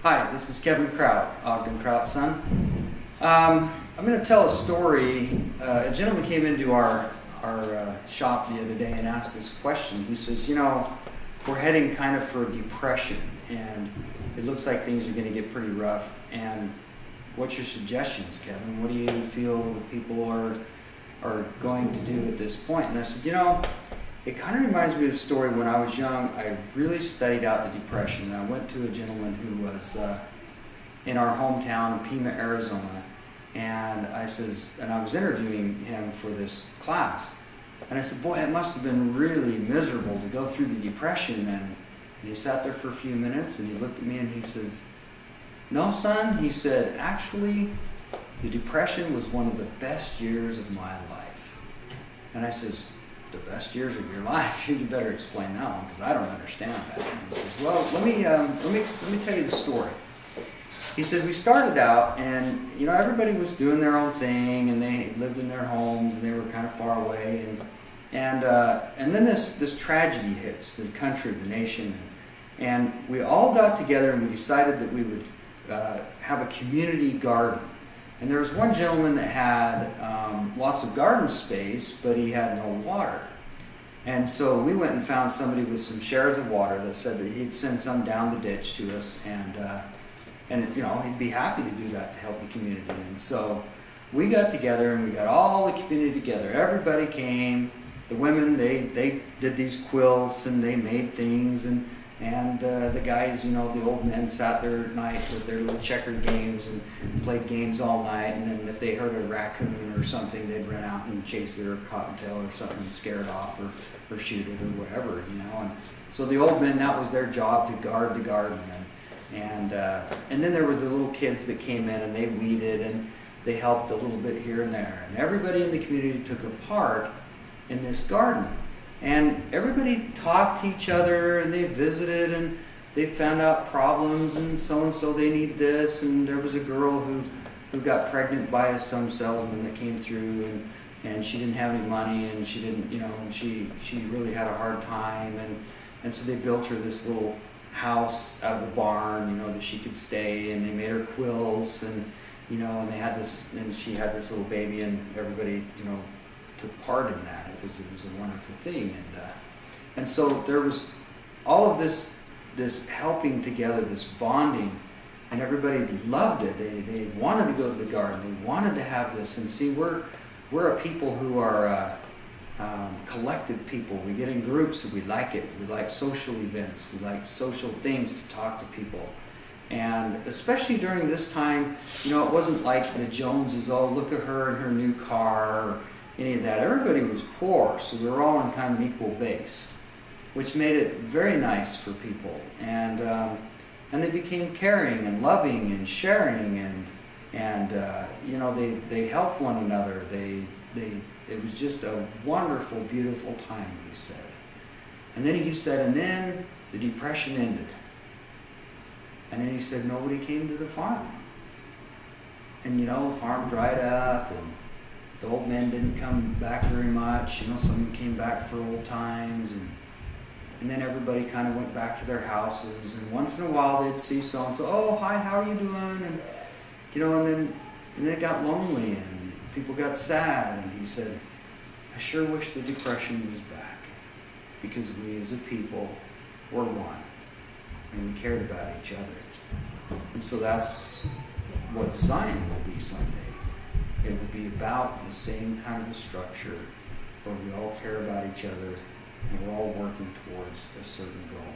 Hi, this is Kevin Kraut, Ogden Kraut's son. I'm going to tell a story. A gentleman came into our shop the other day and asked this question. He says, you know, we're heading kind of for a depression, and it looks like things are going to get pretty rough. And what's your suggestions, Kevin? What do you feel that people are going to do at this point? And I said, you know, it kind of reminds me of a story when I was young. I really studied out the Depression. And I went to a gentleman who was in our hometown, Pima, Arizona, and I was interviewing him for this class. And I said, boy, it must have been really miserable to go through the Depression. And he sat there for a few minutes and he looked at me and he says, no, son, he said, actually, the Depression was one of the best years of my life. And I says, the best years of your life? You better explain that one, because I don't understand that. And he says, well, let me tell you the story. He says, we started out, and you know, everybody was doing their own thing, and they lived in their homes, and they were kind of far away, and then this tragedy hits the country, the nation, and we all got together and we decided that we would have a community garden. And there was one gentleman that had lots of garden space, but he had no water. And so we went and found somebody with some shares of water that said that he'd send some down the ditch to us, and you know, he'd be happy to do that to help the community. And so we got together and we got all the community together. Everybody came. The women, they did these quilts and they made things, and the guys, you know, the old men sat there at night with their little checkered games and played games all night. And then if they heard a raccoon or something, they'd run out and chase their cottontail or something and scare it off or shoot it or whatever, you know. And so the old men, that was their job, to guard the garden. And then there were the little kids that came in and they weeded and they helped a little bit here and there. And everybody in the community took a part in this garden. And everybody talked to each other, and they visited, and they found out problems, and so they need this. And there was a girl who got pregnant by some salesman that came through, and she didn't have any money, and she didn't, you know, and she really had a hard time, and so they built her this little house out of a barn, you know, that she could stay, and they made her quilts, and you know, and they had this, and she had this little baby, and everybody, you know, took part in that. It was a wonderful thing, and so there was all of this helping together, this bonding, and everybody loved it. They wanted to go to the garden. They wanted to have this, and see, we're a people who are collective people. We get in groups and we like it. We like social events. We like social things to talk to people. And especially during this time, you know, it wasn't like the Joneses, oh, look at her and her new car, or any of that. Everybody was poor, so we were all on kind of an equal base, which made it very nice for people. And they became caring and loving and sharing, and you know, they helped one another. It was just a wonderful, beautiful time, he said. And then he said, and then the Depression ended. And then he said, nobody came to the farm. And you know, the farm dried up, and the old men didn't come back very much. You know, some came back for old times, and then everybody kind of went back to their houses. And once in a while, they'd see so-and-so, oh, hi, how are you doing? And you know, and then it got lonely, and people got sad. And he said, I sure wish the Depression was back, because we as a people were one, and we cared about each other. And so that's what Zion will be someday. It will be about the same kind of a structure where we all care about each other and we're all working towards a certain goal.